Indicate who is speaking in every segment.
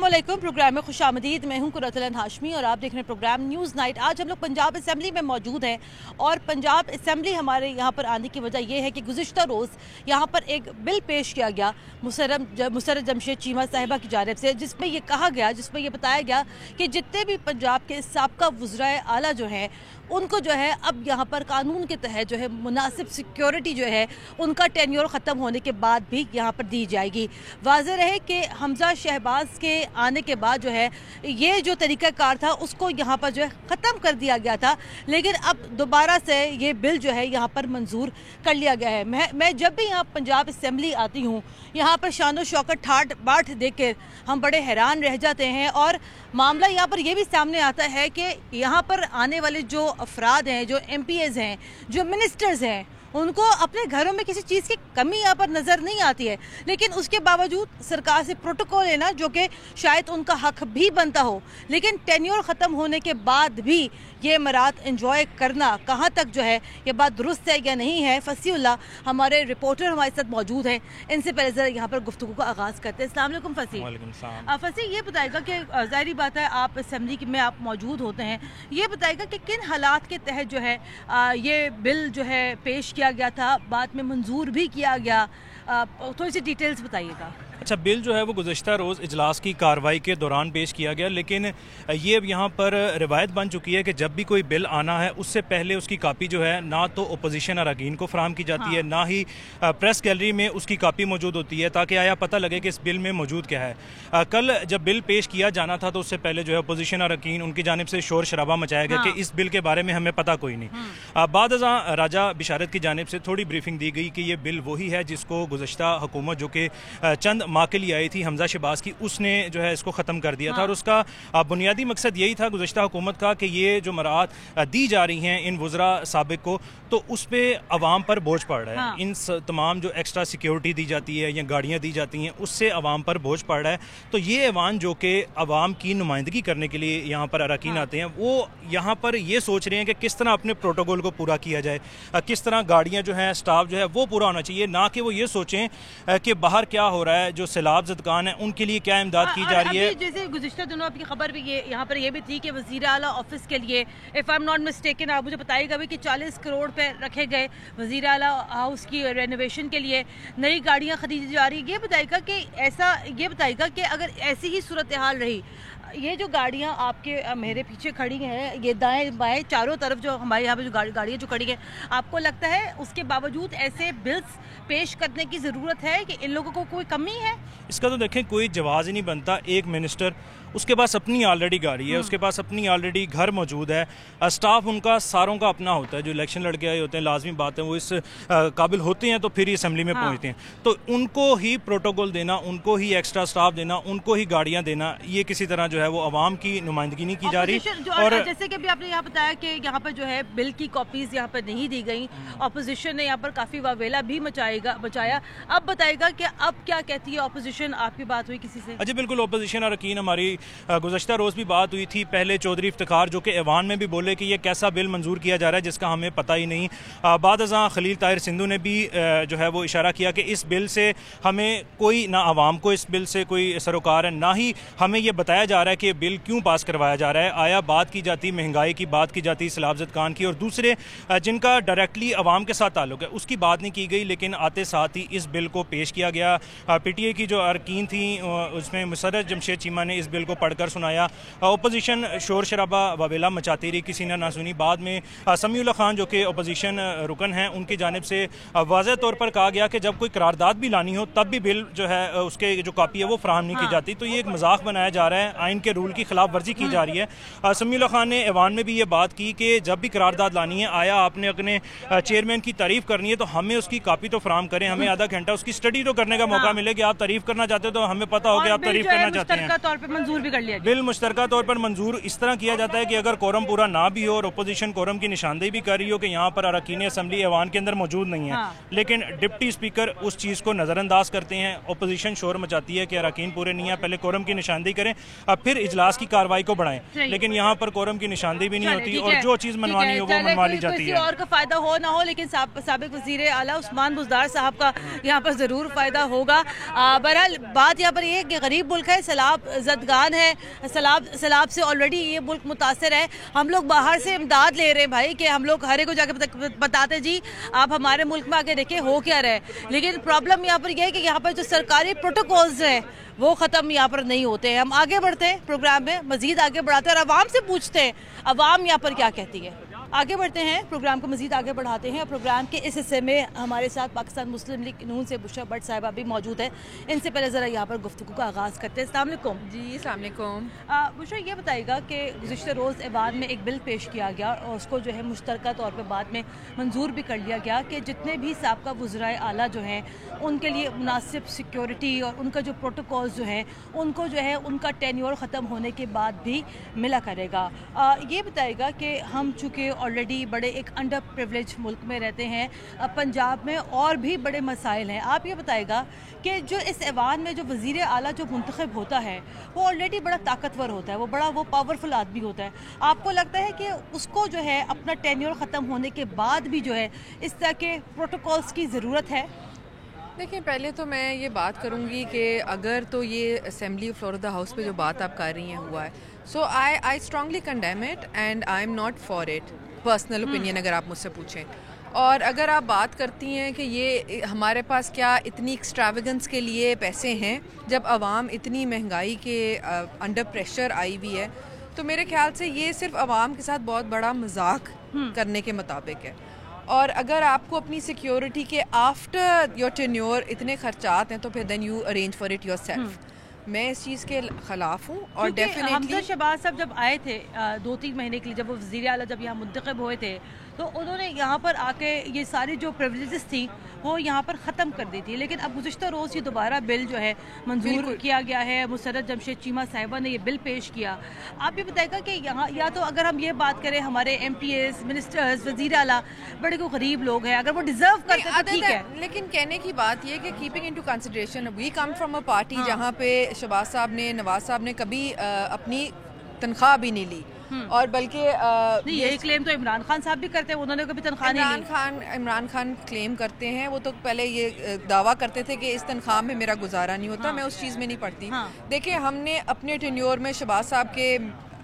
Speaker 1: अस्सलामुअलैकुम। प्रोग्राम में खुशामदीद। मैं हूं कुरतलन हाशमी और आप देख रहे हैं प्रोग्राम न्यूज़ नाइट। आज हम लोग पंजाब असम्बली में मौजूद हैं और पंजाब असम्बली हमारे यहां पर आने की वजह यह है कि गुज़िश्ता रोज़ यहां पर एक बिल पेश किया गया मुसर्रत जमशेद चीमा साहिबा की जानिब से, जिसमें यह कहा गया, जिसमें यह बताया गया कि जितने भी पंजाब के साबका वज़राए आला जो हैं उनको जो है अब यहाँ पर कानून के तहत जो है मुनासिब सिक्योरिटी जो है उनका टेन्योर ख़त्म होने के बाद भी यहाँ पर दी जाएगी। वाज़ेह रहे कि हमज़ा शहबाज के आने के बाद जो है ये जो तरीक़ाकार था उसको यहाँ पर जो है ख़त्म कर दिया गया था, लेकिन अब दोबारा से ये बिल जो है यहाँ पर मंजूर कर लिया गया है। मैं जब भी यहाँ पंजाब असम्बली आती हूँ यहाँ पर शान शौकत ठाट बाट देख कर हम बड़े हैरान रह जाते हैं और मामला यहाँ पर यह भी सामने आता है कि यहाँ पर आने वाले जो अफराद हैं, जो MPs हैं, जो मिनिस्टर्स हैं, उनको अपने घरों में किसी चीज़ की कमी यहाँ पर नज़र नहीं आती है, लेकिन उसके बावजूद सरकार से प्रोटोकॉल लेना जो कि शायद उनका हक भी बनता हो, लेकिन टेन्योर ख़त्म होने के बाद भी ये मरात एंजॉय करना कहाँ तक जो है ये बात दुरुस्त है या नहीं है। फसीउल्लाह हमारे रिपोर्टर हमारे साथ मौजूद हैं, इनसे पहले ज़रा यहाँ पर गुफ्तगू का आगाज़ करते हैं। अस्सलाम वालेकुम फ़सी। फ़सी, ये बताएगा कि ज़ाहिरी बात है आप असम्बली में आप मौजूद होते हैं, ये बताएगा कि किन हालात के तहत जो है ये बिल जो है पेश किया गया था, बाद में मंजूर भी किया गया, थोड़ी सी डिटेल्स बताइएगा।
Speaker 2: अच्छा, बिल जो है वो गुज़श्ता रोज़ इजलास की कार्रवाई के दौरान पेश किया गया, लेकिन ये अब यहाँ पर रिवायत बन चुकी है कि जब भी कोई बिल आना है उससे पहले उसकी कापी जो है ना तो अपोजिशन अरकान को फराहम की जाती है, ना ही प्रेस गैलरी में उसकी कापी मौजूद होती है ताकि आया पता लगे कि इस बिल में मौजूद क्या है। कल जब बिल पेश किया जाना था तो उससे पहले जो है अपोजिशन अरकान उनकी जानिब से शोर शराबा मचाया गया कि इस बिल के बारे में हमें पता कोई नहीं। बाद राजा बिशारत की जानिब से थोड़ी ब्रीफिंग दी गई कि ये बिल वही है जिसको गुज़श्ता हुकूमत जो कि चंद माह के लिए आई थी हमजा शहबाज की, उसने जो है इसको ख़त्म कर दिया था और उसका बुनियादी मकसद यही था गुज़श्ता हुकूमत का कि ये जो मराहत दी जा रही हैं इन वज़रा साबिक को, तो उस पर अवाम पर बोझ पड़ रहा है। इन तमाम जो एक्स्ट्रा सिक्योरिटी दी जाती है या गाड़ियाँ दी जाती हैं उससे अवाम पर बोझ पड़ रहा है। तो ये ऐवान जो कि अवाम की नुमाइंदगी करने के लिए यहाँ पर अरकान आते हैं, वो यहाँ पर ये सोच रहे हैं कि किस तरह अपने प्रोटोकॉल को पूरा किया जाए, किस तरह गाड़ियाँ जो हैं, स्टाफ जो है वो पूरा होना चाहिए, ना कि वो ये सोचें कि बाहर क्या हो रहा है, जो सैलाब ज़दगान है उनके लिए क्या इमदाद की जा रही है।
Speaker 1: जैसे गुज़िश्ता दिनों आपकी खबर भी ये यहाँ पर ये भी थी कि वज़ीर आला ऑफिस के लिए, if I am not mistaken, आप मुझे बताइएगा भी कि 40 करोड़ पे रखे गए वज़ीर आला हाउस की रेनोवेशन के लिए, नई गाड़ियाँ खरीदी जा रही। ये बताइएगा कि अगर ऐसी ही सूरत हाल रही, ये जो गाड़ियाँ आपके मेरे पीछे खड़ी हैं, ये दाएं बाएं चारों तरफ जो हमारे यहाँ पे जो गाड़ियाँ जो खड़ी हैं, आपको लगता है उसके बावजूद ऐसे बिल्स पेश करने की ज़रूरत है कि इन लोगों को कोई कमी है?
Speaker 2: इसका तो देखें कोई जवाब ही नहीं बनता। एक मिनिस्टर, उसके पास अपनी ऑलरेडी गाड़ी है, उसके पास अपनी ऑलरेडी घर मौजूद है, स्टाफ उनका सारों का अपना होता है, जो इलेक्शन लड़के आए होते हैं, लाजमी बात है वो इस काबिल होते हैं तो फिर ही असम्बली में पहुँचते हैं। तो उनको ही प्रोटोकॉल देना, उनको ही एक्स्ट्रा स्टाफ देना, उनको ही गाड़ियाँ देना, ये किसी तरह जो है वो अवाम की नुमाइंदगी नहीं की जा रही।
Speaker 1: और जैसे कि अभी आपने यहाँ बताया कि यहाँ पर जो है बिल की कॉपीज यहाँ पर नहीं दी गई, अपोजिशन ने यहाँ पर काफ़ी वावेला भी मचाया। अब बताएगा कि अब क्या कहती है अपोजिशन? आपकी बात हुई किसी से?
Speaker 2: अच्छा, बिल्कुल अपोजिशन अरकान हमारी गुज़श्ता रोज़ भी बात हुई थी। पहले चौधरी इफ्तिखार जो कि ऐवान में भी बोले कि ये कैसा बिल मंजूर किया जा रहा है जिसका हमें पता ही नहीं। बाद खलील ताहिर सिंधु ने भी जो है वो इशारा किया कि इस बिल से हमें कोई, ना आवाम को इस बिल से कोई सरोकार है, ना ही हमें ये बताया जा रहा है कि बिल क्यों पास करवाया जा रहा है। आया बात की जाती महंगाई की, बात की जाती सैलाब ज़दगान की और दूसरे जिनका डायरेक्टली आवाम के साथ ताल्लुक़ है उसकी बात नहीं की गई, लेकिन आते साथ ही इस बिल को पेश किया गया। PTA की जो अरकान थी उसमें मुसर्रत जमशेद चीमा ने इस बिल को पढ़कर सुनाया। अपोजिशन शोर शराबा वावेला मचाती रही, किसी ने ना सुनी। बाद में समीउल्लाह खान जो कि अपोजिशन रुकन हैं उनकी जानिब से वाज़ेह तौर पर कहा गया कि जब कोई करारदाद भी लानी हो तब भी बिल जो है उसके जो कापी है वो फराहम नहीं की जाती। तो ये एक मजाक बनाया जा रहा है, आइन के रूल की खिलाफ वर्जी की जा रही है। समीउल्लाह खान ने ऐवान में भी ये बात की कि जब भी करारदाद लानी है, आया आपने अपने चेयरमैन की तारीफ करनी है तो हमें उसकी कापी तो फराहम करें, हमें आधा घंटा उसकी स्टडी तो करने का मौका मिले कि आप तारीफ करना चाहते हो तो हमें पता हो कि आप तारीफ करना चाहते हैं।
Speaker 1: तौर पर मंजूर भी कर लिया।
Speaker 2: बिल मुश्तरका तौर पर मंजूर इस तरह किया जाता है कि अगर कोरम पूरा ना भी हो और अपोजिशन कोरम की निशानदेही भी कर रही हो कि यहाँ पर अरकान असम्बली ऐवान के अंदर मौजूद नहीं है, लेकिन डिप्टी स्पीकर उस चीज़ को नज़रअंदाज करते हैं, अपोजिशन शोर मचाती है कि अरकान पूरे नहीं है, पहले कोरम की निशानदेही करें, फिर इजलास की कार्रवाई को बढ़ाएं। लेकिन यहाँ पर कोरम की निशानदेही भी नहीं होती और जो चीज़ मनवानी हो वो मनवा ली जाती है।
Speaker 1: और का फायदा हो ना हो, लेकिन साबिक वज़ीर आला उस्मान बुज़दार साहब का यहाँ पर ज़रूर फ़ायदा होगा। बहरहाल बात यहाँ पर ये है कि गरीब मुल्क है, सैलाब जदगान है, सैलाब से ऑलरेडी ये मुल्क मुतासर है। हम लोग बाहर से इमदाद ले रहे हैं भाई, कि हम लोग हर एक को जाके बताते जी आप हमारे मुल्क में आके देखिए हो क्या रहे, लेकिन प्रॉब्लम यहाँ पर यह है कि यहाँ पर जो सरकारी प्रोटोकॉल्स हैं वो ख़त्म यहाँ पर नहीं होते हैं। हम आगे बढ़ते हैं प्रोग्राम में, मज़ीद आगे बढ़ाते हैं और आवाम से पूछते हैं आवाम यहाँ पर क्या कहती है। आगे बढ़ते हैं, प्रोग्राम को मज़ीद आगे बढ़ाते हैं। प्रोग्राम के इस हिस्से में हमारे साथ पाकिस्तान मुस्लिम लीग नून से बुशरा भट्ट साहिबा भी मौजूद है। इनसे पहले ज़रा यहाँ पर गुफ्तगू का आगाज़ करते हैं। अस्सलाम वालेकुम
Speaker 3: जी। अस्सलाम वालेकुम।
Speaker 1: बुशरा, ये बताइएगा कि गुज़िश्ता रोज़ ऐवान में एक बिल पेश किया गया और उसको जो है मुश्तरका तौर पर बाद में मंजूर भी कर लिया गया कि जितने भी साबका वज़राए आला जो हैं उनके लिए मुनासिब सिक्योरिटी और उनका जो प्रोटोकॉल्स जो हैं उनको जो है उनका टेन्योर ख़त्म होने के बाद भी मिला करेगा। ये बताइएगा कि हम चूँकि ऑलरेडी बड़े एक अंडर प्रिविलेज मुल्क में रहते हैं, पंजाब में और भी बड़े मसाइल हैं। आप ये बताइएगा कि जो इस ऐवान में जो वज़ीर आला जो मुंतखब होता है वो ऑलरेडी बड़ा ताकतवर होता है, वो पावरफुल आदमी होता है। आपको लगता है कि उसको जो है अपना टेन्योर ख़त्म होने के बाद भी जो है इस तरह के प्रोटोकॉल्स की ज़रूरत है?
Speaker 3: देखिए, पहले तो मैं ये बात करूँगी कि अगर तो ये assembly floor of the house पे जो बात आप कर रही हैं हुआ है, so I strongly condemn it and I am not for it. Personal opinion अगर आप मुझसे पूछें। और अगर आप बात करती हैं कि ये हमारे पास क्या इतनी एक्स्ट्रावेगेंस के लिए पैसे हैं जब आवाम इतनी महंगाई के अंडर प्रेशर आई हुई है, तो मेरे ख्याल से ये सिर्फ आवाम के साथ बहुत बड़ा मजाक करने के मुताबिक है। और अगर आपको अपनी सिक्योरिटी के आफ्टर योर टेन्योर इतने खर्चात हैं तो फिर then you arrange for it yourself. मैं इस चीज़ के खिलाफ हूँ। और डेफिनेटली
Speaker 1: हमजा शहबाज साहब जब आए थे 2-3 महीने के लिए, जब वो वज़ीर आला जब यहाँ मुंतखब हुए थे, तो उन्होंने यहाँ पर आके ये सारी जो प्रिविलेजेस थी वो यहाँ पर ख़त्म कर दी थी। लेकिन अब गुज़िश्ता रोज़ ये दोबारा बिल जो है मंजूर किया गया है, मुसर्रत जमशेद चीमा साहिबा ने ये बिल पेश किया। आप ये बताएगा कि यहाँ या तो अगर हम ये बात करें हमारे MPs, मिनिस्टर्स, वज़ीर आला बड़े को गरीब लोग हैं, अगर वो डिज़र्व करते हैं तो ठीक है,
Speaker 3: लेकिन कहने की बात ये कि keeping into consideration we come from a party जहाँ पे शहबाज साहब ने, नवाज साहब ने कभी अपनी तनख्वाह भी नहीं ली, और बल्कि
Speaker 1: यही क्लेम तो इमरान खान साहब भी करते हैं, उन्होंने कभी तनख्वाह नहीं ली।
Speaker 3: इमरान खान क्लेम करते हैं, वो तो पहले ये दावा करते थे कि इस तनख्वाह में मेरा गुजारा नहीं होता। मैं उस चीज़ में नहीं पढ़ती। देखिए, हमने अपने टेन्योर में शहबाज साहब के,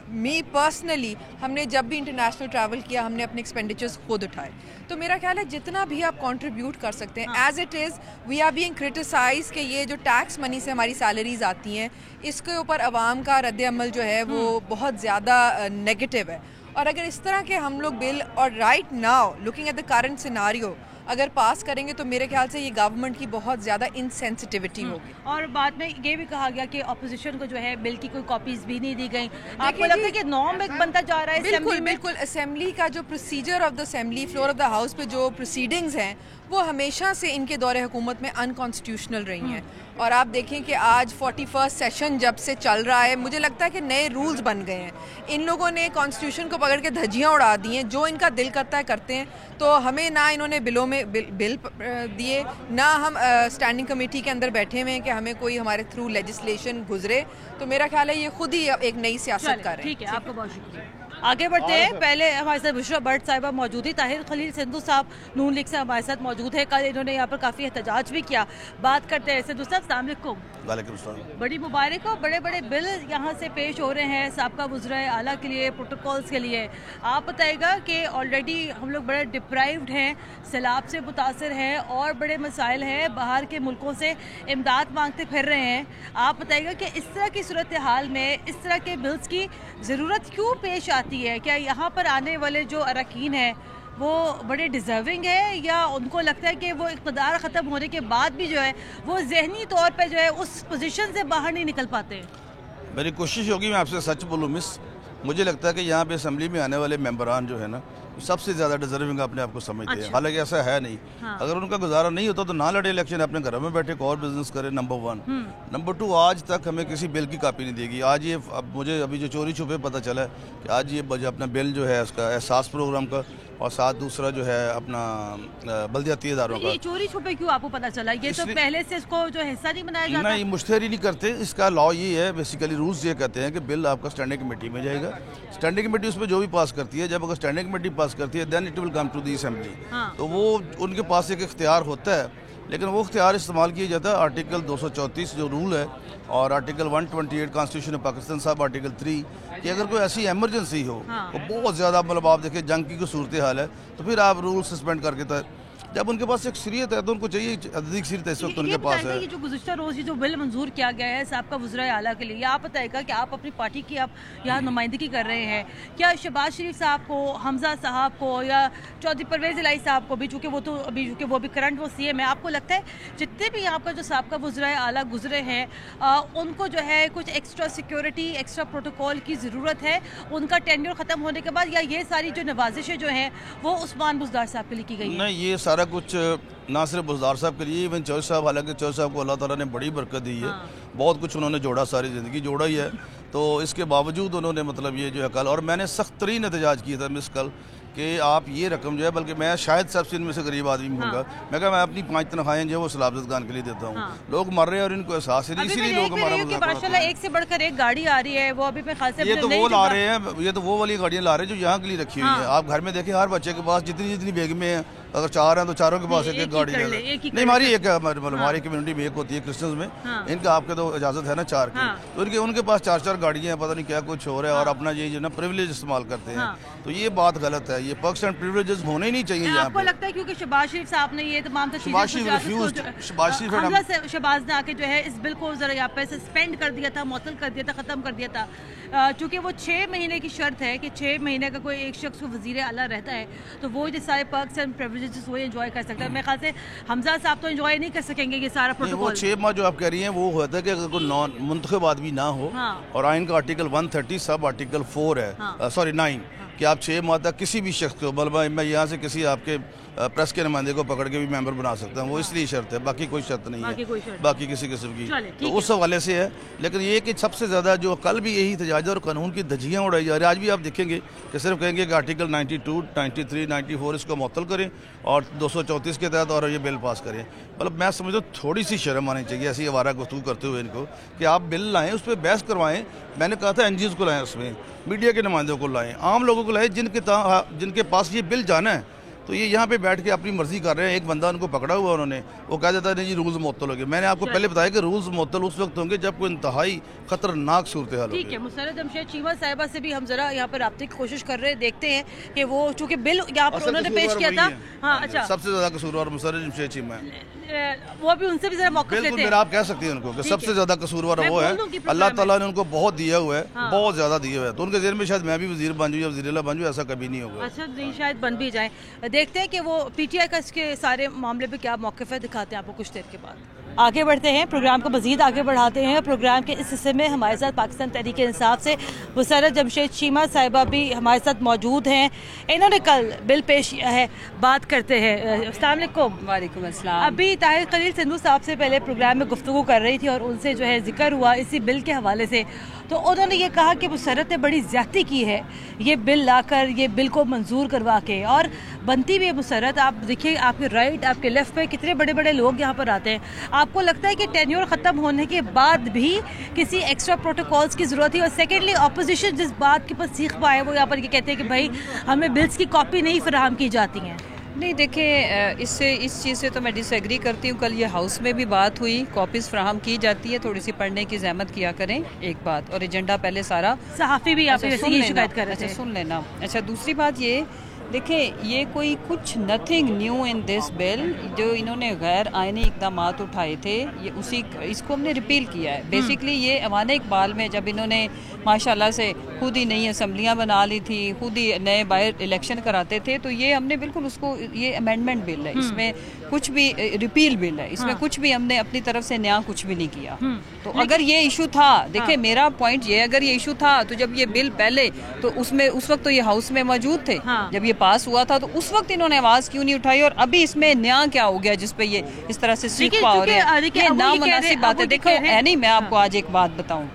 Speaker 3: मी पर्सनली, हमने जब भी इंटरनेशनल ट्रैवल किया हमने अपने एक्सपेंडिचर्स खुद उठाए। तो मेरा ख्याल है जितना भी आप कंट्रीब्यूट कर सकते हैं, as it is we are being criticise कि ये जो टैक्स मनी से हमारी सैलरीज आती हैं इसके ऊपर आवाम का रद्द अमल जो है वो बहुत ज़्यादा नेगेटिव है। और अगर इस तरह के हम लोग बिल, और right now looking at the current scenario, अगर पास करेंगे तो मेरे ख्याल से ये गवर्नमेंट की बहुत ज़्यादा इनसेंसिटिविटी होगी।
Speaker 1: और बाद में ये भी कहा गया कि ऑपोजिशन को जो है बिल की कोई कॉपीज भी नहीं दी गई। आपको लगता है कि नॉर्म एक बनता जा रहा है?
Speaker 3: बिल्कुल असेंबली का जो procedure of the assembly floor of the house पे जो प्रोसीडिंग्स हैं वो हमेशा से इनके दौरे हुकूमत में अनकॉन्स्टिट्यूशनल रही हैं। और आप देखें कि आज 41st सेशन जब से चल रहा है, मुझे लगता है कि नए रूल्स बन गए हैं। इन लोगों ने कॉन्स्टिट्यूशन को पकड़ के धज्जियाँ उड़ा दी हैं, जो इनका दिल करता है करते हैं। तो हमें ना इन्होंने बिलों में बिल दिए, ना हम स्टैंडिंग कमेटी के अंदर बैठे हुए हैं कि हमें कोई हमारे थ्रू लेजिस्लेशन गुजरे। तो मेरा ख्याल है ये खुद ही एक नई सियासत कर रहे हैं।
Speaker 1: ठीक है, आपका बहुत शुक्रिया। आगे बढ़ते हैं। पहले हमारे साथ बुशरा भट्ट साहिबा मौजूद थी, ताहिर खलील सिंधु साहब नून लीग से हमारे साथ मौजूद है। कल इन्होंने यहाँ पर काफ़ी एहतजाज भी किया। बात करते हैं सिंधु साहब, अस्सलाम वालेकुम।
Speaker 4: वालेकुम सलाम।
Speaker 1: बड़ी मुबारक हो, बड़े बड़े बिल यहाँ से पेश हो रहे हैं साबका वज़राए आला के लिए, प्रोटोकॉल्स के लिए। आप बताइएगा कि ऑलरेडी हम लोग बड़े डिप्राइव्ड हैं, सैलाब से मुतासर हैं और बड़े मसाइल हैं, बाहर के मुल्कों से इमदाद मांगते फिर रहे हैं। आप बताइएगा कि इस तरह की सूरत हाल में इस तरह के बिल्स की ज़रूरत क्यों पेश आती है? क्या यहाँ पर आने वाले जो अरकान हैं वो बड़े डिज़र्विंग है, या उनको लगता है कि वो इक़्तिदार ख़त्म होने के बाद भी जो है वो ज़हनी तौर पे जो है उस पोजीशन से बाहर नहीं निकल पाते?
Speaker 4: मेरी कोशिश होगी मैं आपसे सच बोलूँ मिस, मुझे लगता है कि यहाँ पे असेंबली में आने वाले मेंबरान जो है ना सबसे ज़्यादा डिजर्विंग अपने आप को समझते हैं। हालांकि ऐसा है नहीं। अगर उनका गुजारा नहीं होता तो ना लड़े इलेक्शन, अपने घरों में बैठे और बिजनेस करें, नंबर 1। नंबर 2, आज तक हमें किसी बिल की कापी नहीं देगी। आज ये अब मुझे अभी जो चोरी छुपे पता चला है कि आज ये अपना बिल जो है उसका एहसास प्रोग्राम का और साथ दूसरा जो है अपना बल्दियाती इदारों का।
Speaker 1: ये चोरी छुपे क्यों आपको पता चला? ये तो पहले से इसको जो हिस्सा नहीं बनाया जाता?
Speaker 4: नहीं, मुश्तरी नहीं करते। इसका लॉ ये है, बेसिकली रूल्स ये कहते हैं कि बिल आपका स्टैंडिंग कमेटी में जाएगा, स्टैंडिंग कमेटी उसमें जो भी पास करती है, जब अगर स्टैंडिंग कमेटी पास करती है then it will come to the assembly. तो वो उनके पास एक इख्तियार होता है, लेकिन वो इख्तियार इस्तेमाल किया जाता है आर्टिकल 234 जो रूल है और आर्टिकल 128 कॉन्स्टिट्यूशन ऑफ पाकिस्तान साहब आर्टिकल 3 कि अगर कोई ऐसी एमरजेंसी हो तो बहुत ज़्यादा, मतलब आप देखिए जंग की कोई सूरत हाल है तो फिर आप रूल सस्पेंड करके, जब उनके पास एक शरीयत है तो उनको चाहिए अधिक शरीयत इस वक्त उनके पास है।
Speaker 1: ये जो गुज़िश्ता रोज़ ये जो बिल मंजूर किया गया है साहब वज़ीर आला के लिए, आप बताएगा कि आप अपनी पार्टी की आप यहाँ नुमाइंदगी कर रहे हैं, क्या शहबाज शरीफ साहब को, हमजा साहब को या चौधरी परवेज़ इलाही साहब को भी, चूँकि वो तो अभी चूँकि वो भी करंट वो CM है, आपको लगता है जितने भी यहाँ पर जो साहब वज़ीर आला गुजरे हैं उनको जो है कुछ एक्स्ट्रा सिक्योरिटी, एक्स्ट्रा प्रोटोकॉल की ज़रूरत है उनका टेन्योर ख़त्म होने के बाद, या ये सारी जो नवाजिशें जो हैं वो उस्मान बुज़दार साहब के लिए की गई है?
Speaker 4: नहीं, ये सारा कुछ ना सिर्फ बुज़दार साहब के लिए, इवन चौधरी साहब, हालांकि चौधरी साहब को अल्लाह ताला ने बड़ी बरकत दी है, बहुत कुछ उन्होंने जोड़ा, सारी ज़िंदगी जोड़ा ही है, तो इसके बावजूद उन्होंने मतलब ये जो है कल, और मैंने सख्त तरीन एहतजाज किया था मिस कल कि आप ये रकम जो है, बल्कि मैं शायद सबसे इनमें से गरीब आदमी हूँगा, मैं कहा मैं अपनी 5 तनख्वाहें जो है वो सलाबत खान के लिए देता हूँ। लोग मर रहे हैं और इनको एहसास है, इसीलिए लोग
Speaker 1: माशाल्लाह एक से बढ़कर एक गाड़ी आ रही है, वो अभी मैं खास
Speaker 4: ये तो वो ला रहे हैं, ये तो वो वाली गाड़ियाँ ला रहे हैं जो यहाँ के लिए रखी हुई है। आप घर में देखें हर बच्चे के पास जितनी बेगमें हैं, अगर 4 हैं तो चारों के पास एक गाड़ी है। नहीं, हमारी एक हमारी कम्युनिटी में एक होती है क्रिश्चियंस में, इनका आपके तो इजाजत है ना 4 की, तो उनके पास 4 गाड़ियाँ हैं, पता नहीं क्या कुछ हो रहा है और अपना ये जो ना प्रिविलेज इस्तेमाल करते हैं, तो ये बात गलत है। ये पाकिस्तान प्रिविलेजेस होने ही नहीं चाहिए यहाँ
Speaker 1: पे। लगता है क्योंकि शहबाज शरीफ साहब ने ये तमाम शहबाज ने आके जो है इस बिल को जरा यहाँ पे सस्पेंड कर दिया था, मुअत्तल कर दिया था, खत्म कर दिया था, चूँकि वो 6 महीने की शर्त है कि 6 महीने का कोई एक शख्स को वज़ीर आला रहता है तो वो जो सारे पर्क्स एंड प्रिविलेजेस वो एंजॉय कर सकता है। मेरे ख्याल से हमजा साहब तो एंजॉय नहीं कर सकेंगे ये सारा प्रोटोकॉल।
Speaker 4: वो 6 माह जो आप कह रही हैं वो होता है कि अगर कोई नॉन मुंतखब आदमी ना हो, और आइन का आर्टिकल 130 सब आर्टिकल 4 है, सॉरी 9, कि आप 6 माह तक किसी भी शख्स को, बल्कि मैं यहाँ से किसी आपके प्रेस के नुमाइंदे को पकड़ के भी मेंबर बना सकता हूँ, वो इसलिए शर्त है, बाकी कोई शर्त नहीं है, बाकी किसी किस्म की, तो उस हवाले से है। लेकिन ये कि सबसे ज़्यादा जो कल भी यही तजाजा और कानून की धज्जियाँ उड़ाई जा रही है, आज भी आप देखेंगे कि सिर्फ कहेंगे कि आर्टिकल 92, 93, 94 इसको मुअत्तल करें और 234 के तहत और ये बिल पास करें। मतलब मैं समझता हूँ थोड़ी सी शर्म आनी चाहिए ऐसी आवारा गुफ्तगू करते हुए इनको, कि आप बिल लाएँ, उस पर बहस करवाएँ। मैंने कहा था NGOs को लाएँ, उसमें मीडिया के नुमाइंदों को लाएँ, आम लोगों को लाएँ जिनके पास ये बिल जाना है, तो ये यहाँ पे बैठ के अपनी मर्जी कर रहे हैं। एक बंदा उनको पकड़ा हुआ, उन्होंने वो कह देता है नहीं जी रूल्स मुअत्तल हो गए। मैंने आपको पहले बताया कि रूल्स मुअत्तल उस वक्त होंगे जब कोई इंतहाई खतरनाक सूरत हाल होगी।
Speaker 1: ठीक है, मुसर्रत जमशेद चीमा साहिबा से भी हम जरा यहाँ पर रब्ते की कोशिश कर रहे हैं, देखते हैं कि वो चूँकि बिल यहाँ पर उन्होंने पेश किया था। हाँ, अच्छा,
Speaker 4: सबसे ज्यादा कसूरवार मुसर्रत जमशेद चीमा है,
Speaker 1: वो भी उनसे भी जरा मौका लेते हैं।
Speaker 4: आप कह सकती हैं उनको कि सबसे ज्यादा कसूरवार वो है। अल्लाह ताला ने उनको बहुत दिया हुआ है, बहुत ज्यादा दिया हुआ है, तो उनके ज़हन में शायद मैं भी वजीर बन जाऊँ या वज़ीर-ए-आला बन जाऊँ, ऐसा कभी नहीं होगा।
Speaker 1: अच्छा, नहीं, शायद बन भी जाए। देखते हैं कि वो PTI का इसके सारे मामले पे क्या मौक़िफ़ है, दिखाते हैं आपको कुछ देर के बाद। आगे बढ़ते हैं, प्रोग्राम को मज़ीद आगे बढ़ाते हैं। प्रोग्राम के इस हिस्से में हमारे साथ पाकिस्तान तहरीक इंसाफ से मुसर्रत जमशेद चीमा साहिबा भी हमारे साथ मौजूद हैं। इन्होंने कल बिल पेश किया है, बात करते हैं। अस्सलाम वालेकुम।
Speaker 5: वालेकुम अस्सलाम।
Speaker 1: अभी ताहिर खलील सिंधु साहब से पहले प्रोग्राम में गुफ्तगू कर रही थी और उनसे जो है जिक्र हुआ इसी बिल के हवाले से, तो उन्होंने ये कहा कि मुसर्रत ने बड़ी ज़्यादती की है ये बिल लाकर, ये बिल को मंजूर करवा के, और बनती भी है मुसर्रत। आप देखिए आपके राइट, आपके लेफ्ट पे कितने बड़े बड़े लोग यहाँ पर आते हैं। आपको लगता है कि टेन्योर ख़त्म होने के बाद भी किसी एक्स्ट्रा प्रोटोकॉल्स की ज़रूरत है? और सेकेंडली अपोजिशन जिस बात के ऊपर सीख पाए वो यहाँ पर ये कहते हैं कि भाई हमें बिल्स की कॉपी नहीं फराहम की जाती हैं।
Speaker 5: नहीं, देखें, इस चीज़ से तो मैं डिसएग्री करती हूँ। कल ये हाउस में भी बात हुई, कॉपीज़ फ्राहम की जाती है, थोड़ी सी पढ़ने की ज़हमत किया करें, एक बात। और एजेंडा पहले सारा
Speaker 1: सहाफ़ी भी आप शिकायत कर रहे थे,
Speaker 5: सुन लेना। अच्छा, दूसरी बात ये, देखें, ये कोई कुछ nothing new in this bill. जो इन्होंने गैर आइनी इक़दाम उठाए थे, ये इसको हमने रिपील किया है। बेसिकली ये अवान इकबाल में जब इन्होंने माशाल्लाह से खुद ही नई असम्बलियाँ बना ली थी, खुद ही नए बाहर इलेक्शन कराते थे, तो ये हमने बिल्कुल उसको, ये अमेंडमेंट बिल है, इसमें कुछ भी, रिपील बिल है, इसमें कुछ भी हमने अपनी तरफ से नया कुछ भी नहीं किया। तो अगर ये इशू था, देखिए मेरा पॉइंट ये, अगर ये इशू था तो जब ये बिल पहले, तो उसमें उस वक्त तो ये हाउस में मौजूद थे, जब ये पास हुआ था, तो उस वक्त इन्होंने आवाज़ क्यों नहीं उठाई? और अभी इसमें नया क्या हो गया जिस पे ये इस तरह से सीख पा रहे हैं? ये नामुनासिब बात है। देखो नहीं, मैं आपको आज एक बात बताऊं,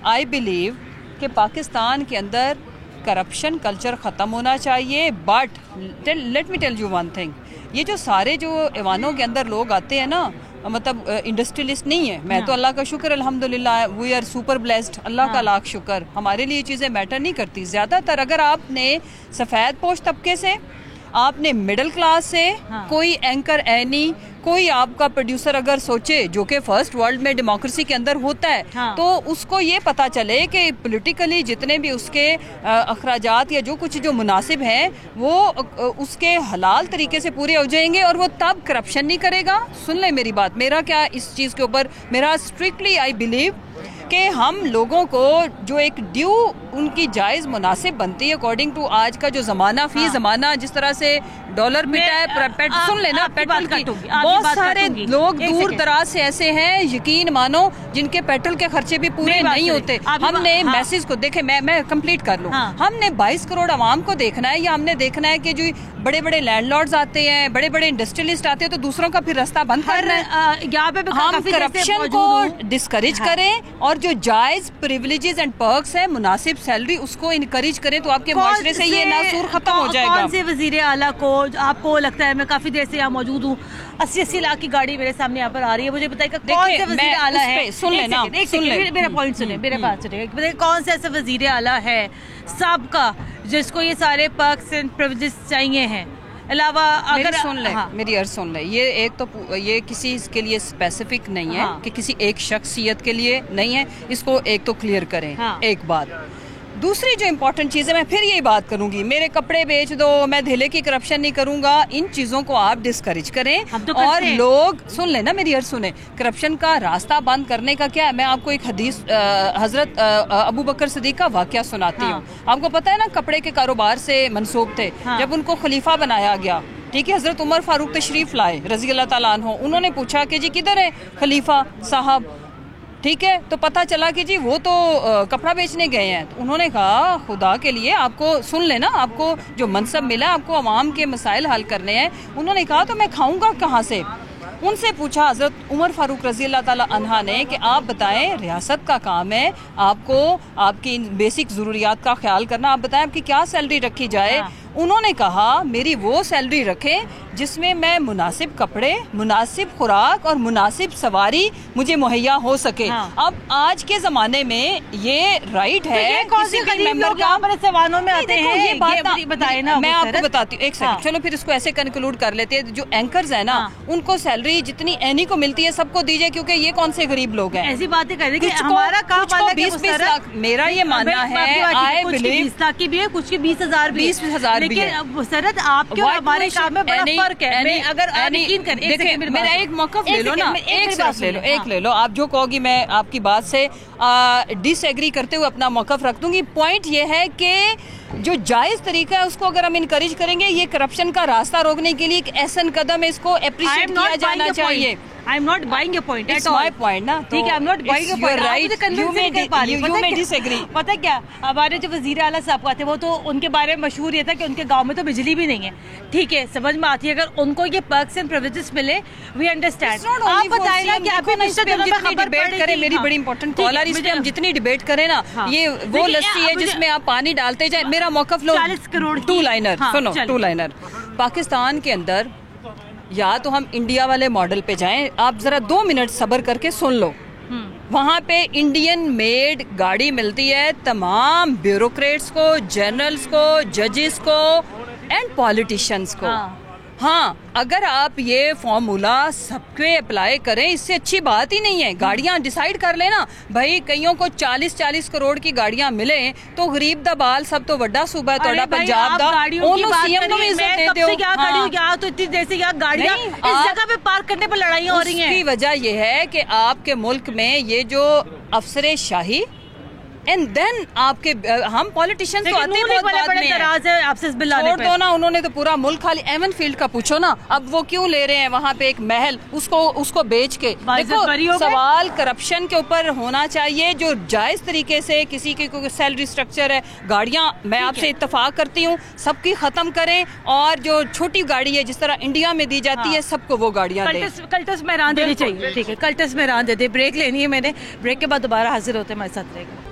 Speaker 5: आई बिलीव कि पाकिस्तान के अंदर करप्शन कल्चर ख़त्म होना चाहिए। But let me tell you one thing, ये जो सारे जो ऐवानों के अंदर लोग आते हैं ना, मतलब इंडस्ट्रियलिस्ट नहीं है। मैं तो अल्लाह का शुक्र अल्हम्दुलिल्लाह, वी आर सुपर ब्लेस्ड, अल्लाह का लाख शुक्र, हमारे लिए ये चीज़ें मैटर नहीं करती। ज़्यादातर अगर आपने सफ़ेद पोश तबके से, आपने मिडिल क्लास से, कोई एंकर एनी, कोई आपका प्रोड्यूसर अगर सोचे, जो कि फर्स्ट वर्ल्ड में डेमोक्रेसी के अंदर होता है, तो उसको ये पता चले कि पॉलिटिकली जितने भी उसके अखराजात या जो कुछ जो मुनासिब हैं वो उसके हलाल तरीके से पूरे हो जाएंगे और वो तब करप्शन नहीं करेगा। सुन ले मेरी बात, मेरा क्या इस चीज़ के ऊपर, मेरा स्ट्रिक्टली आई बिलीव कि हम लोगों को जो एक ड्यू उनकी जायज़ मुनासिब बनती है अकॉर्डिंग टू आज का जो ज़माना, फी ज़माना जिस तरह से डॉलर पिटा है, सुन लेना, पेट्रोल की बहुत सारे लोग दूर दराज से ऐसे हैं, यकीन मानो, जिनके पेट्रोल के खर्चे भी पूरे नहीं होते। हमने मैसेज को देखे, मैं कंप्लीट कर लूँ, हमने 22 करोड़ आवाम को देखना है या हमने देखना है कि जो बड़े बड़े लैंडलॉर्ड्स आते हैं, बड़े बड़े इंडस्ट्रियलिस्ट आते हैं, तो दूसरों का फिर रास्ता बंद करना है। यहाँ पे हम करप्शन को डिस्करेज करें और जो जायज प्रिविलेजेस एंड पर्क्स है, मुनासिब सैलरी, उसको इनकरेज करें तो आपके माशरे से ये नासूर खत्म हो जाएगा।
Speaker 1: कौन से वजीर आला को आपको लगता है, मैं काफी देर से यहाँ मौजूद हूँ, 80-80 लाख की गाड़ी मेरे सामने यहाँ पर आ रही है, मुझे बताइए कौन से वजीर आला है,
Speaker 5: सुन लेना,
Speaker 1: मेरा पॉइंट सुने, मेरे बात सुनिए, बताइए कौन सा ऐसा वजीर आला है सबका जिसको ये सारे पर्क्स एंड प्रिविलेजेस चाहिए हैं? अलावा अगर
Speaker 5: सुन ले, मेरी अर्ज सुन ले, ये एक तो ये किसी के लिए स्पेसिफिक नहीं है कि किसी एक शख्सियत के लिए नहीं है, इसको एक तो क्लियर करें। एक बात, दूसरी जो इम्पोर्टेंट चीज़ है, मैं फिर यही बात करूंगी, मेरे कपड़े बेच दो, मैं धेले की करप्शन नहीं करूंगा, इन चीज़ों को आप डिस्करेज करें। और लोग सुन लेना, मेरी अर्ज सुने, करप्शन का रास्ता बंद करने का क्या है, मैं आपको एक हदीस हजरत अबू बकर सिद्दीक का वाकया सुनाती हूँ। आपको पता है ना, कपड़े के कारोबार से मंसूब थे, जब उनको खलीफा बनाया गया, ठीक है, हजरत उमर फारूक तशरीफ लाए रजी अल्लाह ताला अन्हु, उन्होंने पूछा कि जी किधर है खलीफा साहब, ठीक है, तो पता चला कि जी वो तो कपड़ा बेचने गए हैं। तो उन्होंने कहा खुदा के लिए आपको, सुन लेना, आपको जो मनसब मिला, आपको अवाम के मसाइल हल करने हैं। उन्होंने कहा तो मैं खाऊंगा कहाँ से? उनसे पूछा हजरत उमर फारूक रजी अल्लाह ताला अन्हा ने कि आप बताएं, रियासत का काम है आपको आपकी बेसिक ज़रूरियात का ख्याल करना, आप बताएं आपकी क्या सैलरी रखी जाए? उन्होंने कहा मेरी वो सैलरी रखें जिसमें मैं मुनासिब कपड़े, मुनासिब खुराक और मुनासिब सवारी मुझे मुहैया हो सके। अब आज के ज़माने में ये राइट है, किसी भी मेंबर का
Speaker 1: सवालों में आते हैं,
Speaker 5: ये बात बताए ना, मैं आपको बताती हूँ, एक सेकंड, चलो फिर इसको ऐसे कंक्लूड कर लेते हैं। जो एंकर्स है ना, उनको सैलरी जितनी एनी को मिलती है सबको दीजिए, क्योंकि ये कौन से गरीब लोग हैं?
Speaker 1: ऐसी बातें कर रहे हैं कि हमारा काम
Speaker 5: 20-20 लाख, मेरा ये मानना है, आई बिलीव
Speaker 1: 20 लाख की भी है, कुछ की 20,000 भी,
Speaker 5: 20,000
Speaker 1: लेकिन सरद आपके और हमारे काम में बड़ा फर्क है। अगर यकीन करें,
Speaker 5: मेरा एक मौक़िफ़ ले लो ना, एक ले लो, आप जो कहोगी मैं आपकी बात से डिसएग्री करते हुए अपना मौक़िफ़ रख दूंगी। पॉइंट ये है कि जो जायज़ तरीका है उसको अगर हम इनकरेज करेंगे, ये करप्शन का रास्ता रोकने के लिए एक ऐसा कदम है, इसको अप्रिशिएट किया जाना चाहिए।
Speaker 1: I am not buying your point.
Speaker 5: It's my point ना,
Speaker 1: ठीक है, I am not buying your point.
Speaker 5: Right. You may disagree.
Speaker 1: पता क्या, हमारे जो वजीर आला साहब थे, वो तो उनके बारे में मशहूर ये था कि उनके गांव में तो बिजली भी नहीं है, ठीक है, समझ में आती है, अगर उनको ये पर्क्स एंड प्रिविलेजेस मिले, वी अंडरस्टैंड। आप बताइए ना कि आपको
Speaker 5: डिबेट करें, मेरी बड़ी इंपॉर्टेंट कॉल, इस पे हम जितनी डिबेट करें ना, ये वो लस्सी है जिसमें आप पानी डालते जाए। मेरा मौक़िफ़ लो,
Speaker 1: 40 करोड़
Speaker 5: 2 लाइनर सुनो, 2 लाइनर। पाकिस्तान के अंदर या तो हम इंडिया वाले मॉडल पे जाएं, आप जरा 2 मिनट सब्र करके सुन लो, वहाँ पे इंडियन मेड गाड़ी मिलती है तमाम ब्यूरोक्रेट्स को, जनरल्स को, जजेस को एंड पॉलिटिशियंस को। हाँ, अगर आप ये फॉर्मूला सबके अप्लाई करें, इससे अच्छी बात ही नहीं है। गाड़ियाँ डिसाइड कर लेना भाई, कईयों को 40-40 करोड़ की गाड़ियाँ मिले तो गरीब दा बाल सब तो बड़ा सूबा है तोड़ा पंजाब दा, उन्होंने सीएम को इज्जत देते हो।
Speaker 1: तो इतनी देर से गाड़ियाँ इस जगह पे पार्क करने पर लड़ाइयाँ हो रही हैं।
Speaker 5: उसकी वजह ये है कि आपके मुल्क में ये जो अफसरे शाही एंड देन आपके हम पॉलिटिशियंस तो आते हैं बहुत बाद में है।
Speaker 1: आपसे बिल आने पे
Speaker 5: छोड़ दो ना, उन्होंने तो पूरा मुल्क खाली एवन फील्ड का पूछो ना, अब वो क्यों ले रहे हैं वहाँ पे एक महल, उसको बेच के। देखो, सवाल करप्शन के ऊपर होना चाहिए, जो जायज तरीके से किसी की कोई सैलरी स्ट्रक्चर है, गाड़ियाँ मैं आपसे इत्तेफाक करती हूँ सबकी खत्म करें, और जो छोटी गाड़ी है जिस तरह इंडिया में दी जाती है सबको वो गाड़ियाँ दें।
Speaker 1: कल्टस में रान देनी चाहिए, ठीक है, कल्टस में रान दे दे। ब्रेक लेनी है मैंने, ब्रेक के बाद दोबारा हाजिर होते हैं हमारे साथ रहेगा।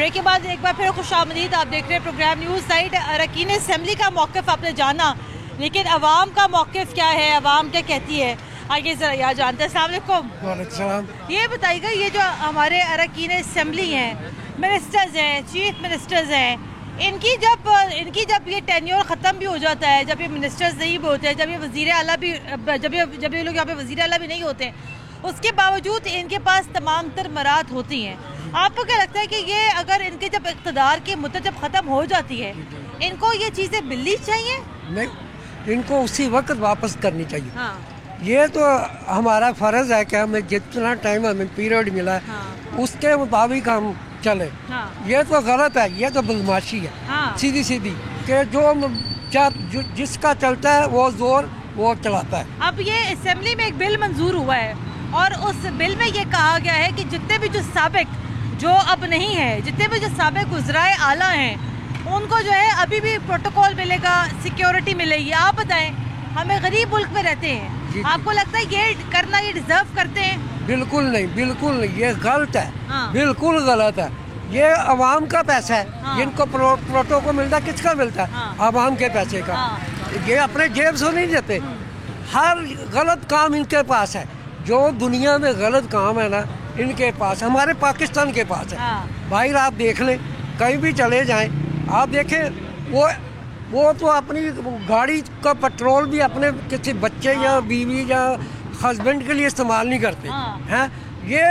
Speaker 1: ब्रेक के बाद एक बार फिर खुशामदीद। आप देख रहे हैं प्रोग्राम न्यूज़ नाइट। अरकान असम्बली का मौक़िफ़ आपने जाना, लेकिन अवाम का मौक़िफ़ क्या है, अवाम क्या कहती है, आगे जरा यहाँ जानते हैं। अस्सलाम वालेकुम। ये बताइएगा, ये जो हमारे अरकान असम्बली हैं, मिनिस्टर्स हैं, चीफ मिनिस्टर्स हैं, इनकी जब ये टेन्योर ख़त्म भी हो जाता है, जब ये मिनिस्टर्स नहीं भी होते, जब ये वज़ीर आला भी जब ये लोग यहाँ पे वज़ीर आला भी नहीं होते, उसके बावजूद इनके पास तमाम तर मरात होती हैं। आपको क्या लगता है कि ये अगर इनके जब इक़्तिदार की मुद्दत जब ख़त्म हो जाती है, इनको ये चीज़ें मिलनी चाहिए?
Speaker 6: नहीं, इनको उसी वक्त वापस करनी चाहिए।
Speaker 1: हाँ।
Speaker 6: ये तो हमारा फ़र्ज़ है कि हमें जितना टाइम हमें पीरियड मिला है,
Speaker 1: हाँ।
Speaker 6: उसके मुताबिक हम चले।
Speaker 1: हाँ।
Speaker 6: ये तो गलत है, ये तो बदमाशी है।
Speaker 1: हाँ।
Speaker 6: सीधी कि जो जिसका चलता है वो जोर वो चलाता है।
Speaker 1: अब ये असेंबली में एक बिल मंजूर हुआ है और उस बिल में ये कहा गया है कि जितने भी जो साबिक, जो अब नहीं है, जितने भी जो साबिक गुज़राए आला हैं, उनको जो है अभी भी प्रोटोकॉल मिलेगा, सिक्योरिटी मिलेगी। आप बताएं, हमें गरीब मुल्क में रहते हैं, आपको लगता है ये करना, ये डिजर्व करते हैं?
Speaker 6: बिल्कुल नहीं, बिल्कुल नहीं, ये गलत है।
Speaker 1: हाँ।
Speaker 6: बिल्कुल गलत है। ये अवाम का पैसा है।
Speaker 1: हाँ।
Speaker 6: इनको प्रोटोकॉल मिलता है, किसका मिलता है?
Speaker 1: हाँ।
Speaker 6: अवाम के पैसे का।
Speaker 1: हाँ।
Speaker 6: ये अपने जेब से नहीं देते। हर गलत काम इनके पास है। जो दुनिया में गलत काम है ना, इनके पास, हमारे पाकिस्तान के पास है।
Speaker 1: हाँ।
Speaker 6: भाई आप देख लें, कहीं भी चले जाएं, आप देखें वो तो अपनी गाड़ी का पेट्रोल भी अपने किसी बच्चे या बीवी या हस्बैंड के लिए इस्तेमाल नहीं करते हैं। ये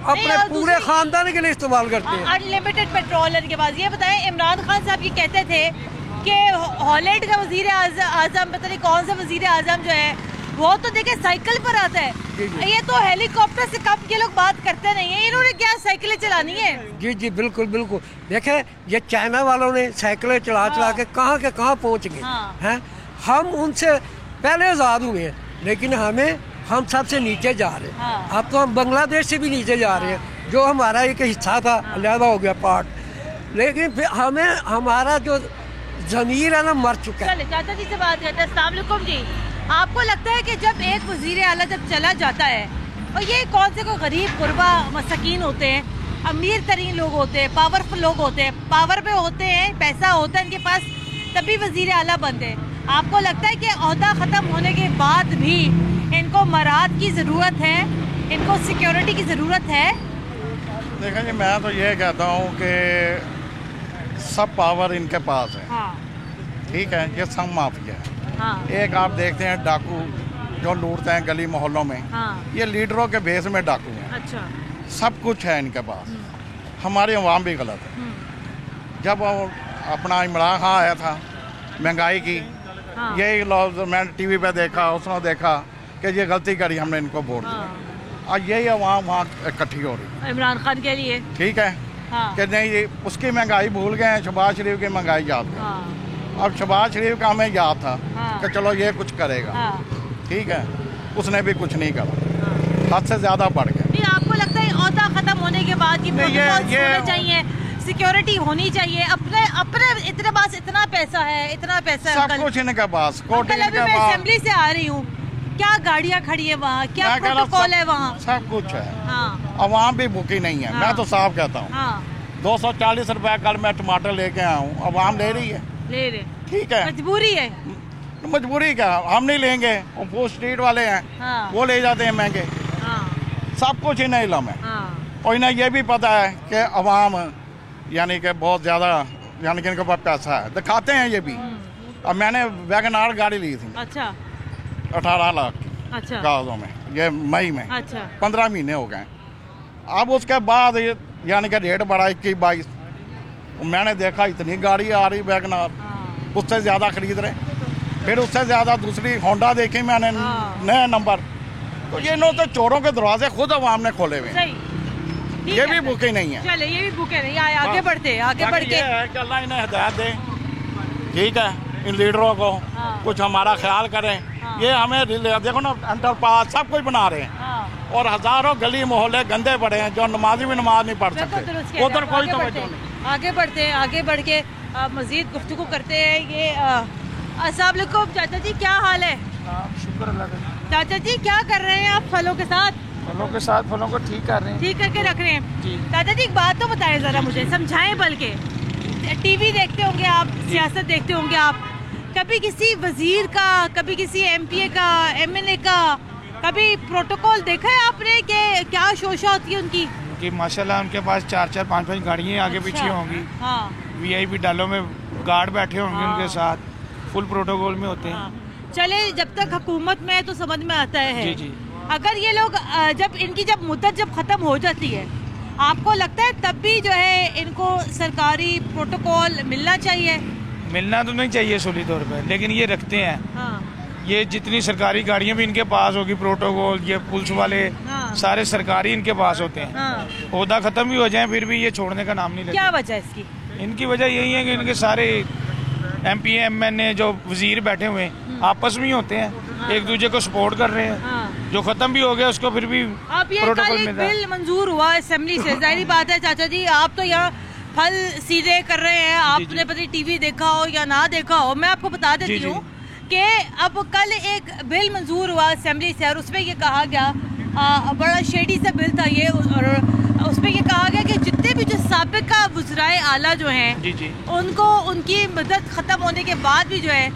Speaker 6: अपने पूरे खानदान के लिए इस्तेमाल करते हैं।
Speaker 1: अनलिमिटेड पेट्रोल इनके पास। ये बताएं, इमरान खान साहब ये कहते थे कि हॉलैंड का वजीर आजम, पता नहीं कौन सा वजीर आजम जो है, वो तो देखे साइकिल पर आता है। ये तो हेलीकॉप्टर से कम के लोग बात करते नहीं है, इन्होंने क्या साइकिलें चलानी है?
Speaker 6: जी जी, बिल्कुल बिल्कुल। देखे, ये चाइना वालों ने साइकिलें चला के कहाँ पहुँच गए हैं। हम उनसे पहले आज़ाद हुए हैं, लेकिन हम सबसे नीचे जा रहे हैं। अब तो हम बांग्लादेश से भी नीचे जा रहे हैं, जो हमारा एक हिस्सा था, अलहदा हो गया पार्ट। लेकिन फिर हमारा जो ज़मीर है ना, मर चुका है।
Speaker 1: चले चाचा जी से बात करते हैं। अस्सलाम वालेकुम जी। आपको लगता है कि जब एक वज़ीर आला जब चला जाता है, और ये कौन से कोई गरीब गुरबा मसाकीन होते हैं, अमीर तरीन लोग होते हैं, पावरफुल लोग होते हैं, पावर पे होते हैं, पैसा होता है इनके पास, तभी वज़ीर आला बनते हैं। आपको लगता है कि ओहदा ख़त्म होने के बाद भी इनको मराद की ज़रूरत है, इनको सिक्योरिटी की ज़रूरत है?
Speaker 7: देखा जी, मैं तो ये कहता हूँ कि सब पावर इनके पास है।
Speaker 1: हाँ।
Speaker 7: ठीक है, ये सब माफिया है।
Speaker 1: हाँ।
Speaker 7: एक आप देखते हैं डाकू जो लूटते हैं गली मोहल्लों में।
Speaker 1: हाँ।
Speaker 7: ये लीडरों के बेस में डाकू हैं।
Speaker 1: अच्छा।
Speaker 7: सब कुछ है इनके पास। हमारी अवाम भी गलत है। जब अपना इमरान खान आया था, महंगाई की,
Speaker 1: हाँ।
Speaker 7: यही लोग मैंने टीवी पे देखा, उसने देखा कि ये गलती करी, हमने इनको वोट दिया। और यही अवाम वहाँ इकट्ठी हो रही है
Speaker 1: इमरान खान के लिए।
Speaker 7: ठीक है।
Speaker 1: हाँ।
Speaker 7: कि नहीं, ये उसकी महंगाई भूल गए हैं, शहबाज शरीफ की महंगाई याद कर।
Speaker 1: हाँ।
Speaker 7: अब शहबाज शरीफ का हमें याद था।
Speaker 1: हाँ।
Speaker 7: कि चलो ये कुछ करेगा।
Speaker 1: हाँ।
Speaker 7: ठीक है, उसने भी कुछ नहीं करा। हद से ज़्यादा बढ़ गया।
Speaker 1: नहीं, आपको लगता है ओहदा खत्म होने के बाद ये प्रोटोकॉल्स होने चाहिए, सिक्योरिटी होनी चाहिए? अपने इतने पास इतना पैसा है, इतना पैसा है,
Speaker 7: सब कुछ इनके पास।
Speaker 1: अंकल, अभी मैं असेंबली से आ रही हूँ, क्या गाड़ियाँ खड़ी है वहाँ, क्या प्रोटोकॉल है वहाँ?
Speaker 7: सब कुछ है।
Speaker 1: हाँ।
Speaker 7: अवाम भी भूखी नहीं है। मैं तो साफ कहता हूँ।
Speaker 1: हाँ।
Speaker 7: 240 रुपए कल मैं टमाटर लेके आया हूँ, अवाम ले रही है।
Speaker 1: ले रहे।
Speaker 7: ठीक है,
Speaker 1: मजबूरी है।
Speaker 7: मजबूरी क्या, हम नहीं लेंगे, वो स्ट्रीट वाले हैं।
Speaker 1: हाँ।
Speaker 7: वो ले जाते हैं महंगे।
Speaker 1: हाँ।
Speaker 7: सब कुछ इन्हें इलम है।
Speaker 1: हाँ।
Speaker 7: और इन्हें ये भी पता है कि अवाम यानी कि बहुत ज़्यादा, यानी कि इनके पास पैसा है, दिखाते हैं ये भी। अब मैंने वैगनार गाड़ी ली थी।
Speaker 1: अच्छा।
Speaker 7: 18 लाख की।
Speaker 1: अच्छा।
Speaker 7: कागजों में, ये मई में।
Speaker 1: अच्छा।
Speaker 7: 15 महीने हो गए। अब उसके बाद यानी कि रेट बढ़ा 21-22। मैंने देखा इतनी गाड़ी आ रही वैगनार, उससे ज़्यादा खरीद रहे। फिर उससे ज़्यादा दूसरी होंडा देखी मैंने, नए नंबर। तो ये इन्होंने तो चोरों के दरवाजे खुद अवाम ने खोले हुए। ये भी भूखे नहीं है।
Speaker 1: चले, ये भी भूखे नहीं। आगे बढ़ते, आगे बढ़ के
Speaker 7: अल्लाह इन्हें हिदायत दे। ठीक है, इन लीडरों को कुछ हमारा ख्याल करें। ये हमें देखो ना, अंडरपास सब कुछ बना रहे हैं। और हजारों गली मोहल्ले गंदे पड़े हैं, जो नमाजी भी नमाज नहीं पढ़ सकते। उधर कोई तवज्जो नहीं।
Speaker 1: आगे बढ़ते हैं, आगे बढ़ के मजीद गुफ्तगू करते हैं। ये अस्सलाम वालेकुम चाचा जी, क्या हाल है?
Speaker 8: शुक्र अल्लाह का।
Speaker 1: चाचा जी क्या कर रहे हैं आप फलों के साथ?
Speaker 8: फलों के साथ फलों को ठीक कर रहे हैं,
Speaker 1: ठीक करके रख रहे हैं
Speaker 8: जी।
Speaker 1: दादा जी एक बात तो बताएं जरा मुझे, समझाएं। बल्कि टीवी देखते होंगे आप, सियासत देखते होंगे आप, कभी किसी वजीर का, कभी किसी एमपीए का, एमएनए का कभी प्रोटोकॉल देखा है आपने कि क्या शोशा होती है उनकी?
Speaker 8: कि माशाल्लाह उनके पास 4-4, 5-5 गाड़ियाँ आगे पीछे होंगी।
Speaker 1: हाँ।
Speaker 8: वीआईपी डालों में गार्ड बैठे होंगे उनके साथ, फुल प्रोटोकॉल में होते हैं।
Speaker 1: हाँ। चले जब तक हुकूमत में है तो समझ में आता है।
Speaker 8: जी जी।
Speaker 1: अगर ये लोग जब मुद्दत जब खत्म हो जाती है, आपको लगता है तब भी जो है इनको सरकारी प्रोटोकॉल मिलना चाहिए?
Speaker 8: मिलना तो नहीं चाहिए सूली तौर पे, लेकिन ये रखते हैं।
Speaker 1: हाँ।
Speaker 8: ये जितनी सरकारी गाड़ियाँ भी इनके पास होगी, प्रोटोकॉल, ये पुलिस वाले सारे सरकारी इनके पास होते हैं। ओहदा खत्म भी हो जाए फिर भी ये छोड़ने का नाम नहीं लेते।
Speaker 1: क्या वजह है इसकी?
Speaker 8: इनकी वजह यही है कि इनके सारे एमपी एमएनए जो वजीर बैठे हुए हैं आपस में ही होते हैं, एक दूसरे को सपोर्ट कर रहे हैं। जो खत्म भी हो गया उसको फिर भी
Speaker 1: अब ये कल एक बिल मंजूर हुआ असेंबली से, जाहिर बात है चाचा जी आप तो यहाँ फल सीधे कर रहे हैं, आपने पता टीवी देखा हो या ना देखा हो, मैं आपको बता देती हूँ कि अब कल एक बिल मंजूर हुआ असेंबली से और उसमें ये कहा गया, बड़ा शेडी सा बिल था ये, और उसमें ये कहा गया कि जितने भी जो साबिका वज़राए आला जो हैं उनको उनकी मदद ख़त्म होने के बाद भी जो है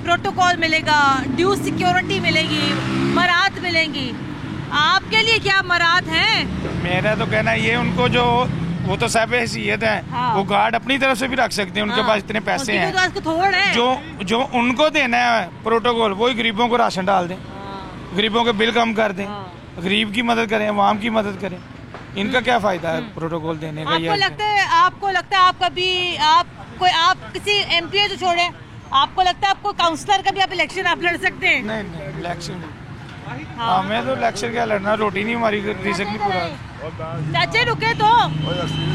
Speaker 1: प्रोटोकॉल मिलेगा, ड्यू सिक्योरिटी मिलेगी, मरात मिलेंगी। आपके लिए क्या मरात हैं?
Speaker 8: मेरा तो कहना ये, उनको जो वो तो साहब हैसियत है, वो गार्ड अपनी तरफ से भी रख सकते हैं, उनके पास इतने पैसे हैं।
Speaker 1: थोड़ है।
Speaker 8: जो उनको देना है प्रोटोकॉल, वही गरीबों को राशन डाल दें, गरीबों के बिल कम कर दें, गरीब की मदद करें, अवाम की मदद करें। इनका क्या फायदा है प्रोटोकॉल देने का?
Speaker 1: आपको लगता है आप कभी आप किसी एमपीए तो छोड़े, आपको लगता है आपको काउंसलर का भी आप इलेक्शन आप लड़ सकते हैं?
Speaker 8: नहीं इलेक्शन मैं तो इलेक्शन क्या लड़ना, रोटी नहीं हमारी रीजन नहीं पूरा।
Speaker 1: चाचे रुके तो,